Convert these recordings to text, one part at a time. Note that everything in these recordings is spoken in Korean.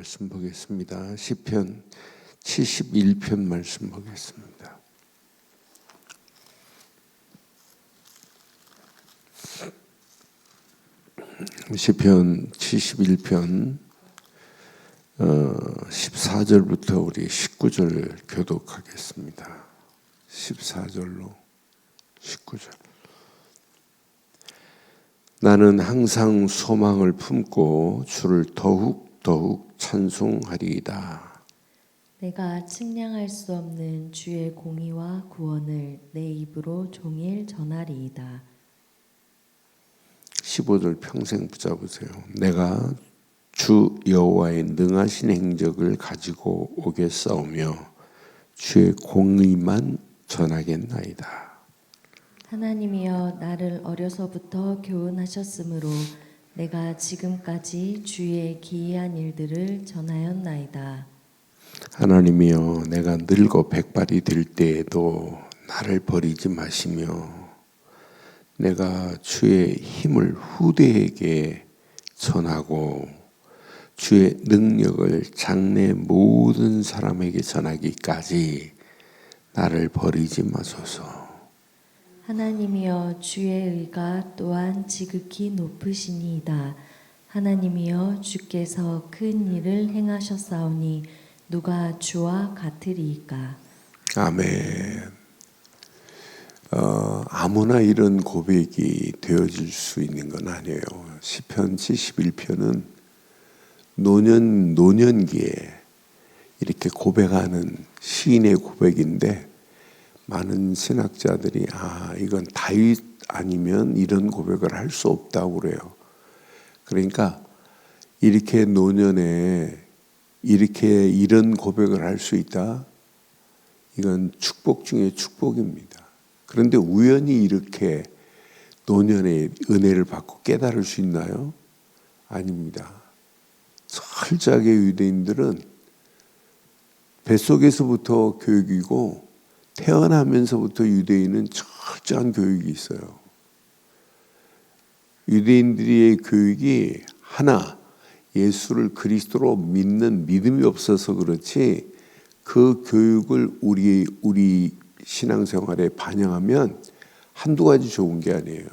말씀 보겠습니다. 시편 71편 말씀 보겠습니다. 시편 71편 14절부터 우리 19절 교독하겠습니다. 14절로 19절. 나는 항상 소망을 품고 주를 더욱 찬송하리이다. 내가 측량할 수 없는 주의 공의와 구원을 내 입으로 종일 전하리이다. 15절 평생 붙잡으세요. 내가 주 여호와의 능하신 행적을 가지고 오겠사오며 주의 공의만 전하겠나이다. 하나님이여 나를 어려서부터 교훈하셨으므로 내가 지금까지 주의 기이한 일들을 전하였나이다. 하나님이여 내가 늙어 백발이 될 때에도 나를 버리지 마시며 내가 주의 힘을 후대에게 전하고 주의 능력을 장래 모든 사람에게 전하기까지 나를 버리지 마소서. 하나님이여 주의 의가 또한 지극히 높으시니이다. 하나님이여 주께서 큰 일을 행하셨사오니 누가 주와 같으리이까. 아멘. 아무나 이런 고백이 되어질 수 있는 건 아니에요. 시편 71편은 노년기에 이렇게 고백하는 시인의 고백인데 많은 신학자들이 이건 다윗 아니면 이런 고백을 할 수 없다고 그래요. 그러니까 이렇게 노년에 이렇게 이런 고백을 할 수 있다. 이건 축복 중에 축복입니다. 그런데 우연히 이렇게 노년에 은혜를 받고 깨달을 수 있나요? 아닙니다. 철저하게 유대인들은 뱃속에서부터 교육이고 태어나면서부터 유대인은 철저한 교육이 있어요. 유대인들의 교육이 하나, 예수를 그리스도로 믿는 믿음이 없어서 그렇지 그 교육을 우리 신앙생활에 반영하면 한두 가지 좋은 게 아니에요.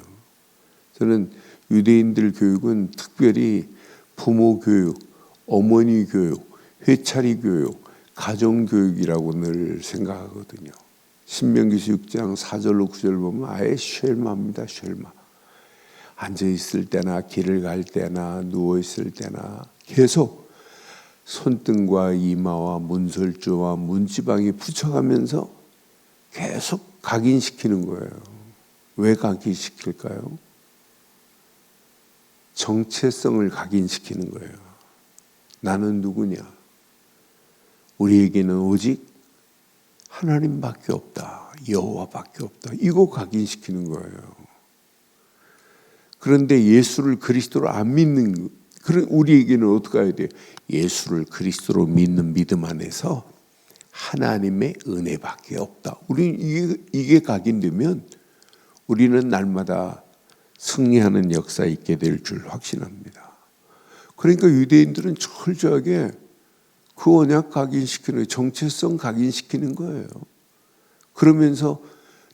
저는 유대인들 교육은 특별히 부모 교육, 어머니 교육, 회차리 교육, 가정 교육이라고 늘 생각하거든요. 신명기 6장 4절로 9절 보면 아예 쉘마입니다. 쉘마. 앉아있을 때나 길을 갈 때나 누워있을 때나 계속 손등과 이마와 문설주와 문지방이 붙여가면서 계속 각인시키는 거예요. 왜 각인시킬까요? 정체성을 각인시키는 거예요. 나는 누구냐? 우리에게는 오직 하나님밖에 없다. 여호와밖에 없다. 이거 각인시키는 거예요. 그런데 예수를 그리스도로 안 믿는 그런 우리에게는 어떻게 해야 돼요? 예수를 그리스도로 믿는 믿음 안에서 하나님의 은혜밖에 없다. 우리 이게 각인되면 우리는 날마다 승리하는 역사 있게 될 줄 확신합니다. 그러니까 유대인들은 철저하게 그 언약 각인시키는 정체성 각인시키는 거예요. 그러면서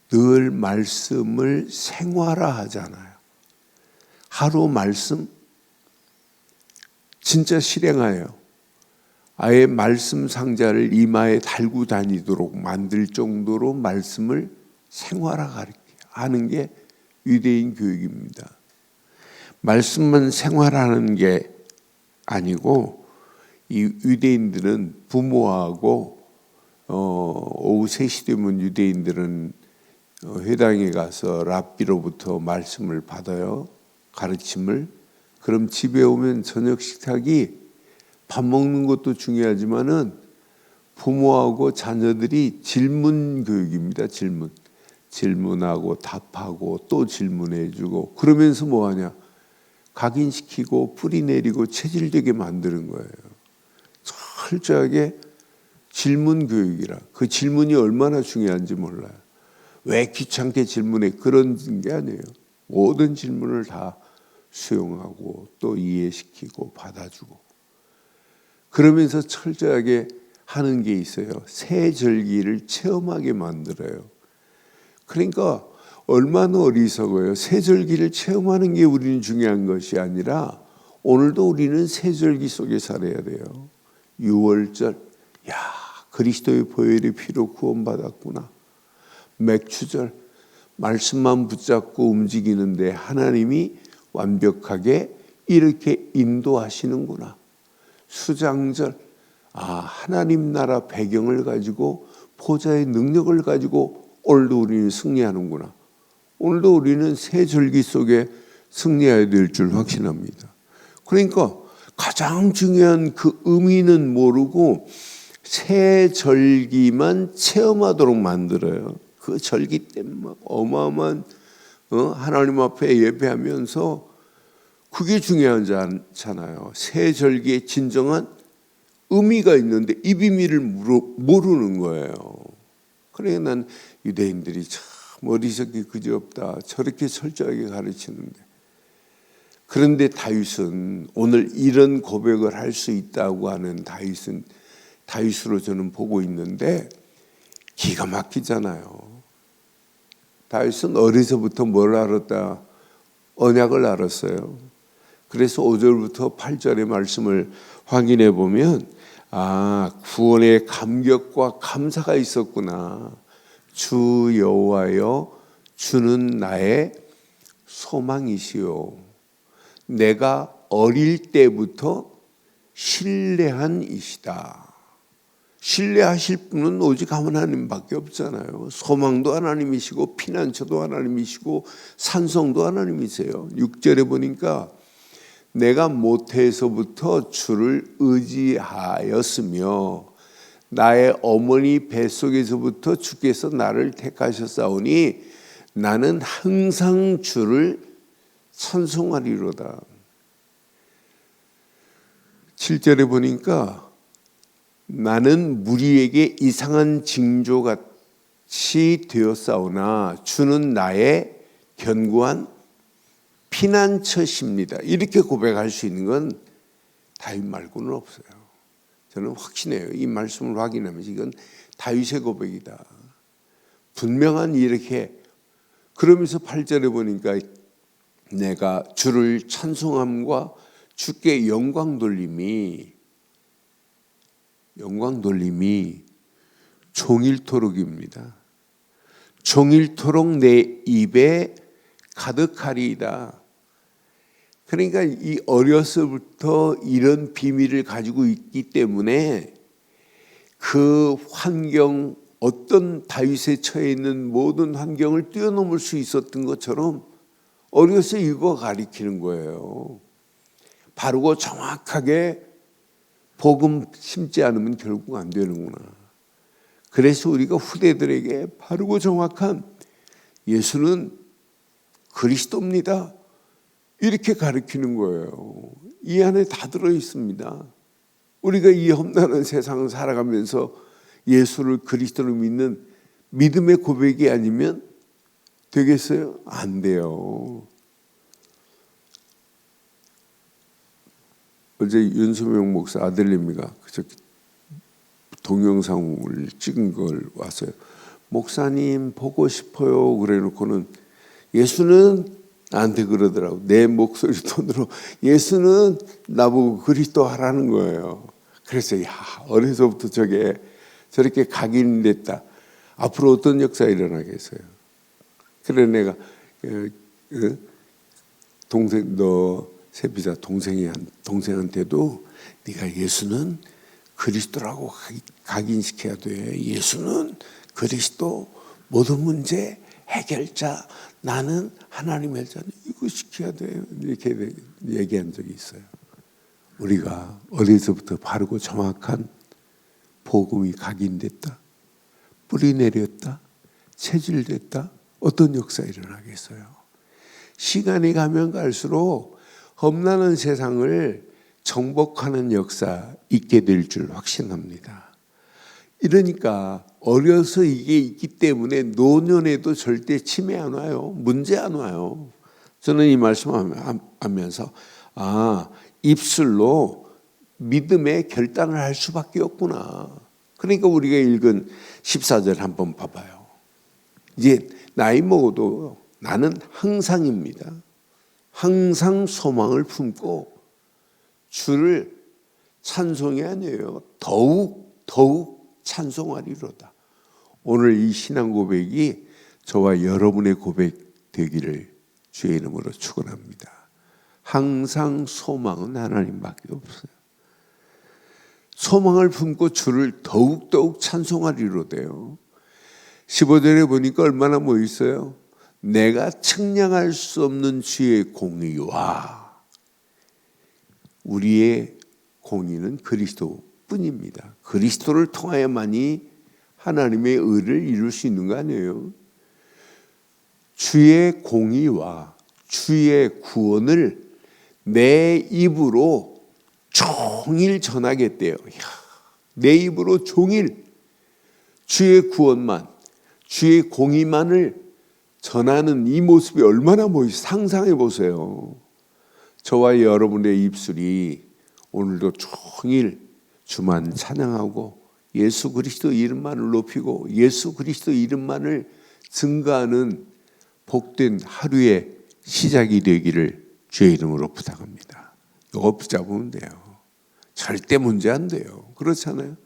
늘 말씀을 생활화하잖아요. 하루 말씀 진짜 실행하여요. 아예 말씀 상자를 이마에 달고 다니도록 만들 정도로 말씀을 생활화하는 게 유대인 교육입니다. 말씀만 생활하는 게 아니고 이 유대인들은 부모하고 오후 3시 되면 유대인들은 회당에 가서 랍비로부터 말씀을 받아요. 가르침을. 그럼 집에 오면 저녁 식탁이 밥 먹는 것도 중요하지만은 부모하고 자녀들이 질문 교육입니다. 질문하고 답하고 또 질문해주고 그러면서 뭐하냐? 각인시키고 뿌리 내리고 체질되게 만드는 거예요. 철저하게 질문 교육이라. 그 질문이 얼마나 중요한지 몰라요. 왜 귀찮게 질문해? 그런 게 아니에요. 모든 질문을 다 수용하고 또 이해시키고 받아주고 그러면서 철저하게 하는 게 있어요. 새 절기를 체험하게 만들어요. 그러니까 얼마나 어리석어요. 새 절기를 체험하는 게 우리는 중요한 것이 아니라 오늘도 우리는 새 절기 속에 살아야 돼요. 6월절, 야, 그리스도의 보혈의 피로 구원받았구나. 맥추절, 말씀만 붙잡고 움직이는데 하나님이 완벽하게 이렇게 인도하시는구나. 수장절, 하나님 나라 배경을 가지고 보좌의 능력을 가지고 오늘도 우리는 승리하는구나. 오늘도 우리는 새 절기 속에 승리해야 될 줄 확신합니다. 그러니까 가장 중요한 그 의미는 모르고 새 절기만 체험하도록 만들어요. 그 절기 때문에 어마어마한 하나님 앞에 예배하면서 그게 중요하잖아요. 새 절기의 진정한 의미가 있는데 이 비밀을 모르는 거예요. 그래 난 유대인들이 참 어리석기 그지없다. 저렇게 철저하게 가르치는데. 그런데 다윗은 오늘 이런 고백을 할 수 있다고 하는 다윗으로 저는 보고 있는데 기가 막히잖아요. 다윗은 어려서부터 뭘 알았다? 언약을 알았어요. 그래서 5절부터 8절의 말씀을 확인해 보면 구원의 감격과 감사가 있었구나. 주 여호와여, 주는 나의 소망이시오. 내가 어릴 때부터 신뢰한 이시다. 신뢰하실 분은 오직 하나님밖에 없잖아요. 소망도 하나님이시고 피난처도 하나님이시고 산성도 하나님이세요. 6절에 보니까 내가 모태에서부터 주를 의지하였으며 나의 어머니 뱃속에서부터 주께서 나를 택하셨사오니 나는 항상 주를 찬송하리로다. 7절에 보니까 나는 무리에게 이상한 징조같이 되었사오나 주는 나의 견고한 피난처십니다. 이렇게 고백할 수 있는 건 다윗 말고는 없어요. 저는 확신해요. 이 말씀을 확인하면서 이건 다윗의 고백이다. 분명한 이렇게 그러면서 8절에 보니까 내가 주를 찬송함과 주께 영광 돌림이 종일토록입니다. 종일토록 내 입에 가득하리이다. 그러니까 이 어려서부터 이런 비밀을 가지고 있기 때문에 그 환경, 어떤 다윗에 처해 있는 모든 환경을 뛰어넘을 수 있었던 것처럼 어려서 이거 가리키는 거예요. 바르고 정확하게 복음 심지 않으면 결국 안 되는구나. 그래서 우리가 후대들에게 바르고 정확한 예수는 그리스도입니다. 이렇게 가르치는 거예요. 이 안에 다 들어 있습니다. 우리가 이 험난한 세상을 살아가면서 예수를 그리스도로 믿는 믿음의 고백이 아니면 되겠어요? 안 돼요. 어제 윤수명 목사 아들내미가 동영상을 찍은 걸 왔어요. 목사님 보고 싶어요. 그래놓고는 예수는 나한테 그러더라고. 내 목소리 톤으로 예수는 나보고 그리스도 하라는 거예요. 그래서 어려서부터 저렇게 각인됐다. 앞으로 어떤 역사 일어나겠어요? 그래 내가 너 세비자 동생한테도 네가 예수는 그리스도라고 각인시켜야 돼. 예수는 그리스도, 모든 문제 해결자, 나는 하나님의 자녀, 이거 시켜야 돼. 이렇게 얘기한 적이 있어요. 우리가 어디서부터 바르고 정확한 복음이 각인됐다, 뿌리 내렸다, 체질됐다, 어떤 역사 일어나겠어요? 시간이 가면 갈수록 험난한 세상을 정복하는 역사 있게 될 줄 확신합니다. 이러니까 어려서 이게 있기 때문에 노년에도 절대 치매 안 와요. 문제 안 와요. 저는 이 말씀하면서 입술로 믿음의 결단을 할 수밖에 없구나. 그러니까 우리가 읽은 14절 한번 봐봐요. 이제 나이 먹어도 나는 항상입니다. 항상 소망을 품고 주를 찬송이 아니에요. 더욱 찬송하리로다. 오늘 이 신앙 고백이 저와 여러분의 고백 되기를 주의 이름으로 축원합니다. 항상 소망은 하나님밖에 없어요. 소망을 품고 주를 더욱 찬송하리로돼요. 15절에 보니까 얼마나 뭐 있어요? 내가 측량할 수 없는 주의 공의와, 우리의 공의는 그리스도뿐입니다. 그리스도를 통하여만이 하나님의 의를 이룰 수 있는 거 아니에요? 주의 공의와 주의 구원을 내 입으로 종일 전하겠대요. 내 입으로 종일 주의 구원만, 주의 공의만을 전하는 이 모습이 얼마나 상상해 보세요. 저와 여러분의 입술이 오늘도 종일 주만 찬양하고 예수 그리스도 이름만을 높이고 예수 그리스도 이름만을 증거하는 복된 하루의 시작이 되기를 주의 이름으로 부탁합니다. 이거 붙잡으면 돼요. 절대 문제 안 돼요. 그렇잖아요.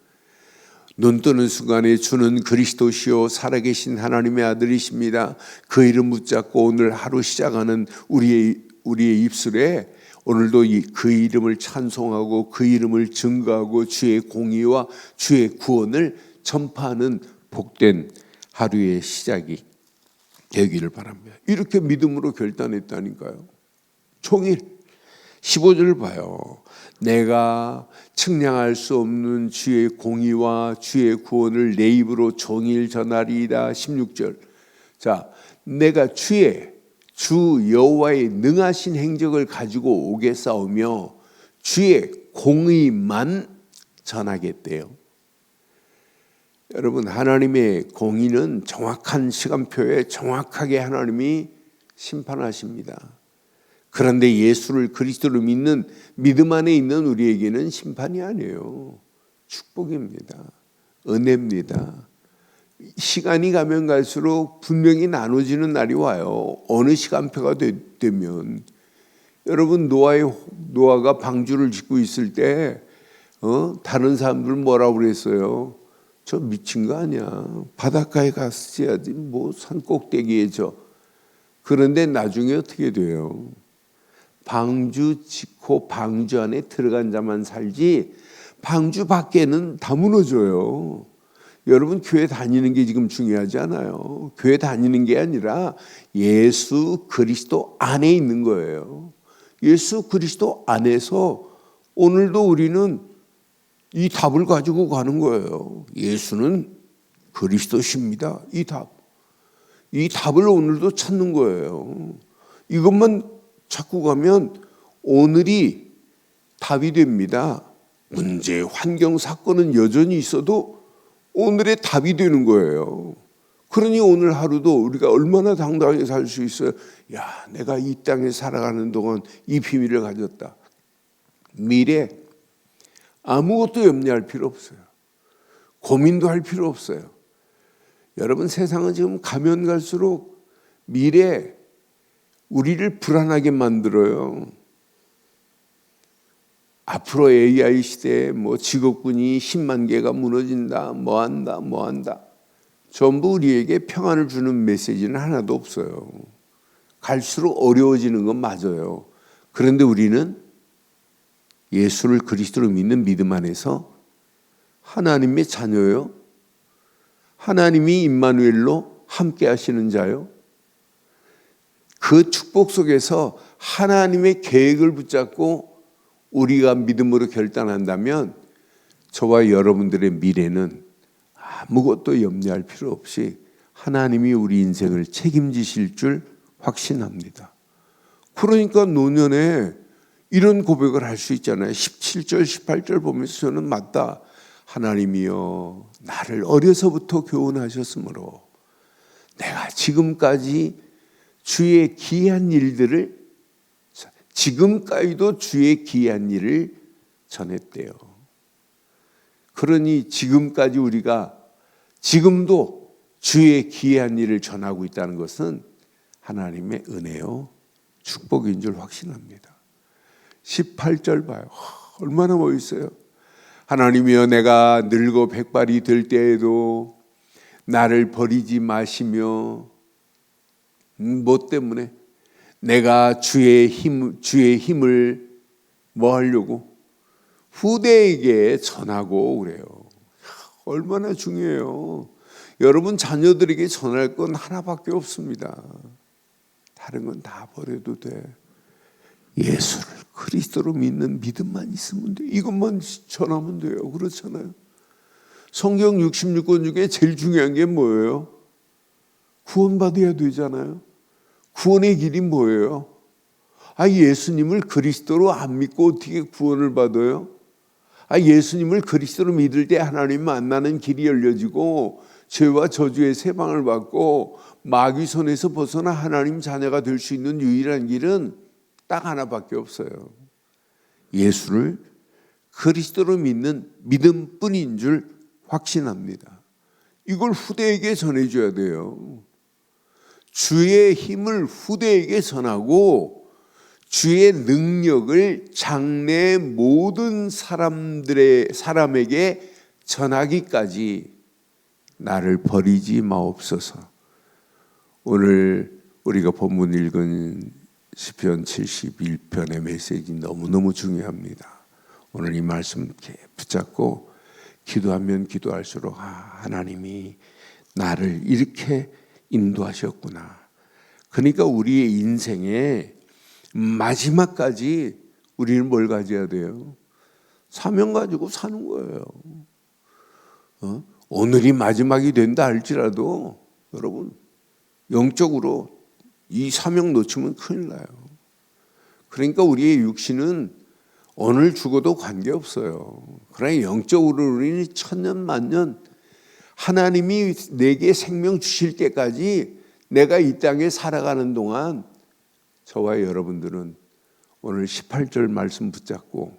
눈 뜨는 순간에 주는 그리스도시요 살아계신 하나님의 아들이십니다. 그 이름 붙잡고 오늘 하루 시작하는 우리의 입술에 오늘도 그 이름을 찬송하고 그 이름을 증거하고 주의 공의와 주의 구원을 전파하는 복된 하루의 시작이 되기를 바랍니다. 이렇게 믿음으로 결단했다니까요. 종일 15절 봐요. 내가 측량할 수 없는 주의 공의와 주의 구원을 내 입으로 종일 전하리이다. 16절. 자, 내가 주 여호와의 능하신 행적을 가지고 오겠사오며 주의 공의만 전하겠대요. 여러분, 하나님의 공의는 정확한 시간표에 정확하게 하나님이 심판하십니다. 그런데 예수를 그리스도로 믿는 믿음 안에 있는 우리에게는 심판이 아니에요. 축복입니다. 은혜입니다. 시간이 가면 갈수록 분명히 나눠지는 날이 와요. 어느 시간표가 되면 여러분, 노아가 방주를 짓고 있을 때 다른 사람들은 뭐라고 그랬어요? 저 미친 거 아니야. 바닷가에 갔어야지. 뭐 산 꼭대기에 그런데 나중에 어떻게 돼요? 방주 짓고 방주 안에 들어간 자만 살지 방주 밖에는 다 무너져요. 여러분, 교회 다니는 게 지금 중요하지 않아요. 교회 다니는 게 아니라 예수 그리스도 안에 있는 거예요. 예수 그리스도 안에서 오늘도 우리는 이 답을 가지고 가는 거예요. 예수는 그리스도십니다. 이 답을 오늘도 찾는 거예요. 이것만 찾고 가면 오늘이 답이 됩니다. 문제, 환경, 사건은 여전히 있어도 오늘의 답이 되는 거예요. 그러니 오늘 하루도 우리가 얼마나 당당하게 살 수 있어요. 야, 내가 이 땅에 살아가는 동안 이 비밀을 가졌다. 미래 아무것도 염려할 필요 없어요. 고민도 할 필요 없어요. 여러분, 세상은 지금 가면 갈수록 미래 우리를 불안하게 만들어요. 앞으로 AI 시대에 직업군이 10만 개가 무너진다, 뭐 한다. 전부 우리에게 평안을 주는 메시지는 하나도 없어요. 갈수록 어려워지는 건 맞아요. 그런데 우리는 예수를 그리스도로 믿는 믿음 안에서 하나님의 자녀요. 하나님이 임마누엘로 함께 하시는 자요. 그 축복 속에서 하나님의 계획을 붙잡고 우리가 믿음으로 결단한다면 저와 여러분들의 미래는 아무것도 염려할 필요 없이 하나님이 우리 인생을 책임지실 줄 확신합니다. 그러니까 노년에 이런 고백을 할 수 있잖아요. 17절, 18절 보면서 저는 맞다. 하나님이여, 나를 어려서부터 교훈하셨으므로 내가 지금까지도 주의 귀한 일을 전했대요. 그러니 지금까지 우리가 지금도 주의 기이한 일을 전하고 있다는 것은 하나님의 은혜요 축복인 줄 확신합니다. 18절 봐요. 얼마나 멋있어요. 하나님이여 내가 늙어 백발이 될 때에도 나를 버리지 마시며 뭐 때문에? 내가 주의 힘을 뭐 하려고? 후대에게 전하고 그래요. 얼마나 중요해요. 여러분 자녀들에게 전할 건 하나밖에 없습니다. 다른 건 다 버려도 돼. 예수를 그리스도로 믿는 믿음만 있으면 돼. 이것만 전하면 돼요. 그렇잖아요. 성경 66권 중에 제일 중요한 게 뭐예요? 구원받아야 되잖아요. 구원의 길이 뭐예요? 예수님을 그리스도로 안 믿고 어떻게 구원을 받아요? 예수님을 그리스도로 믿을 때 하나님 만나는 길이 열려지고 죄와 저주의 세방을 받고 마귀 손에서 벗어나 하나님 자녀가 될 수 있는 유일한 길은 딱 하나밖에 없어요. 예수를 그리스도로 믿는 믿음뿐인 줄 확신합니다. 이걸 후대에게 전해줘야 돼요. 주의 힘을 후대에게 전하고 주의 능력을 장래 모든 사람에게 전하기까지 나를 버리지 마옵소서. 오늘 우리가 본문 읽은 시편 71편의 메시지 너무너무 중요합니다. 오늘 이 말씀 이렇게 붙잡고 기도하면 기도할수록 하나님이 나를 이렇게 인도하셨구나. 그러니까 우리의 인생에 마지막까지 우리는 뭘 가져야 돼요? 사명 가지고 사는 거예요. 오늘이 마지막이 된다 할지라도 여러분 영적으로 이 사명 놓치면 큰일 나요. 그러니까 우리의 육신은 오늘 죽어도 관계없어요. 그러나 영적으로 우리는 천년 만년 하나님이 내게 생명 주실 때까지 내가 이 땅에 살아가는 동안 저와 여러분들은 오늘 18절 말씀 붙잡고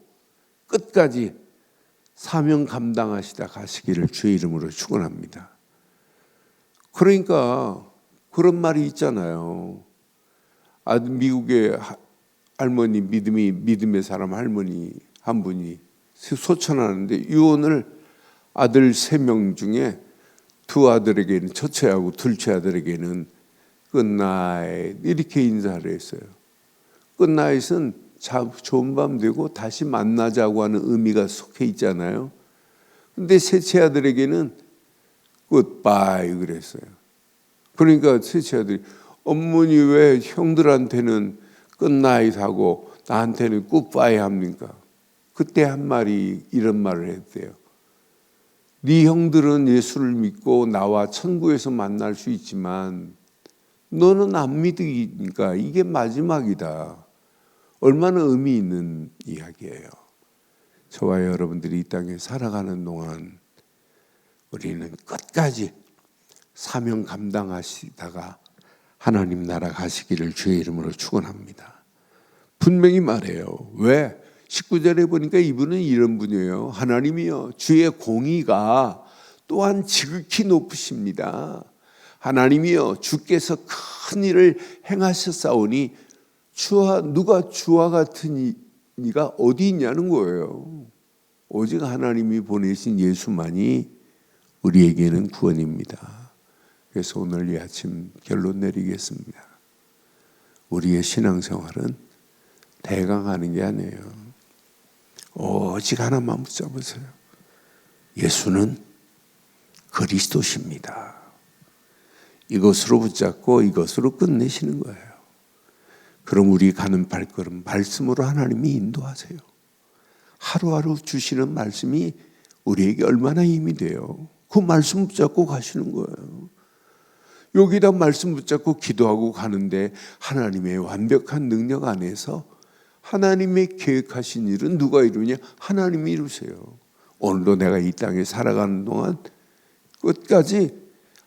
끝까지 사명 감당하시다 가시기를 주의 이름으로 축원합니다. 그러니까 그런 말이 있잖아요. 미국의 할머니 믿음의 사람 할머니 한 분이 소천하는데 이혼을 아들 3명 중에 2아들에게는 첫째하고 둘째 아들에게는 끝나잇 이렇게 인사를 했어요. 끝나잇은 좋은 밤 되고 다시 만나자고 하는 의미가 속해 있잖아요. 근데 셋째 아들에게는 굿바이 그랬어요. 그러니까 셋째 아들이 어머니 왜 형들한테는 끝나잇 하고 나한테는 굿바이 합니까? 그때 한 말이 이런 말을 했대요. 네 형들은 예수를 믿고 나와 천국에서 만날 수 있지만 너는 안 믿으니까 이게 마지막이다. 얼마나 의미 있는 이야기예요. 저와 여러분들이 이 땅에 살아가는 동안 우리는 끝까지 사명 감당하시다가 하나님 나라 가시기를 주의 이름으로 축원합니다. 분명히 말해요. 왜? 19절에 보니까 이분은 이런 분이에요. 하나님이여 주의 공의가 또한 지극히 높으십니다. 하나님이여 주께서 큰 일을 행하셨사오니 누가 주와 같은 이가 어디 있냐는 거예요. 오직 하나님이 보내신 예수만이 우리에게는 구원입니다. 그래서 오늘 이 아침 결론 내리겠습니다. 우리의 신앙생활은 대강하는 게 아니에요. 오직 하나만 붙잡으세요. 예수는 그리스도십니다. 이것으로 붙잡고 이것으로 끝내시는 거예요. 그럼 우리 가는 발걸음 말씀으로 하나님이 인도하세요. 하루하루 주시는 말씀이 우리에게 얼마나 힘이 돼요. 그 말씀 붙잡고 가시는 거예요. 여기다 말씀 붙잡고 기도하고 가는데 하나님의 완벽한 능력 안에서 하나님의 계획하신 일은 누가 이루냐? 하나님이 이루세요. 오늘도 내가 이 땅에 살아가는 동안 끝까지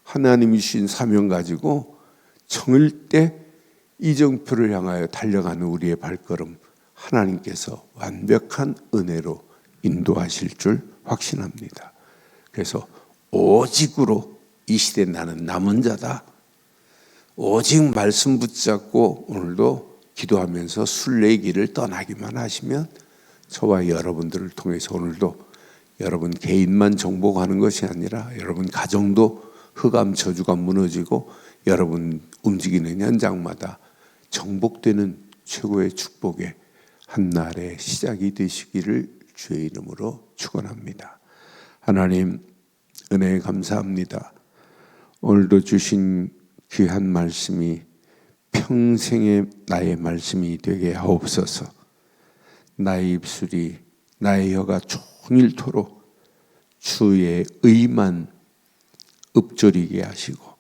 하나님이 주신 사명 가지고 정일 때 이정표를 향하여 달려가는 우리의 발걸음 하나님께서 완벽한 은혜로 인도하실 줄 확신합니다. 그래서 오직으로 이 시대 나는 남은 자다. 오직 말씀 붙잡고 오늘도 기도하면서 순례길을 떠나기만 하시면 저와 여러분들을 통해서 오늘도 여러분 개인만 정복하는 것이 아니라 여러분 가정도 흑암 저주가 무너지고 여러분 움직이는 현장마다 정복되는 최고의 축복의 한날의 시작이 되시기를 주의 이름으로 축원합니다. 하나님 은혜에 감사합니다. 오늘도 주신 귀한 말씀이 평생의 나의 말씀이 되게 하옵소서. 나의 입술이 나의 혀가 종일토록 주의 의만 읊조리게 하시고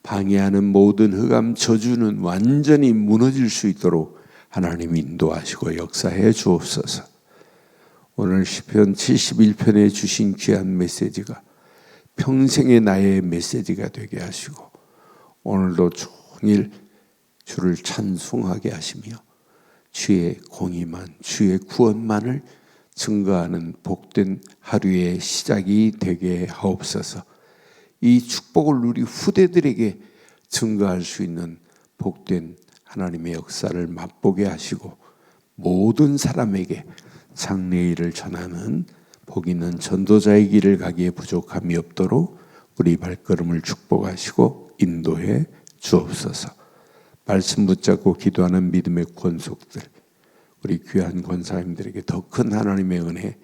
방해하는 모든 흑암 저주는 완전히 무너질 수 있도록 하나님 인도하시고 역사해 주옵소서. 오늘 시편 71편에 주신 귀한 메시지가 평생의 나의 메시지가 되게 하시고 오늘도 종일 주를 찬송하게 하시며 주의 공의만 주의 구원만을 증거하는 복된 하루의 시작이 되게 하옵소서. 이 축복을 우리 후대들에게 증거할 수 있는 복된 하나님의 역사를 맛보게 하시고 모든 사람에게 장래일을 전하는 복 있는 전도자의 길을 가기에 부족함이 없도록 우리 발걸음을 축복하시고 인도해 주옵소서. 말씀 붙잡고 기도하는 믿음의 권속들 우리 귀한 권사님들에게 더 큰 하나님의 은혜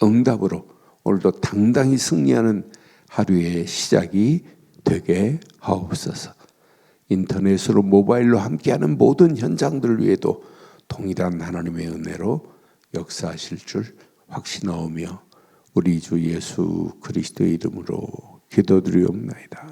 응답으로 오늘도 당당히 승리하는 하루의 시작이 되게 하옵소서. 인터넷으로 모바일로 함께하는 모든 현장들 위에도 동일한 하나님의 은혜로 역사하실 줄 확신하오며 우리 주 예수 그리스도의 이름으로 기도드리옵나이다.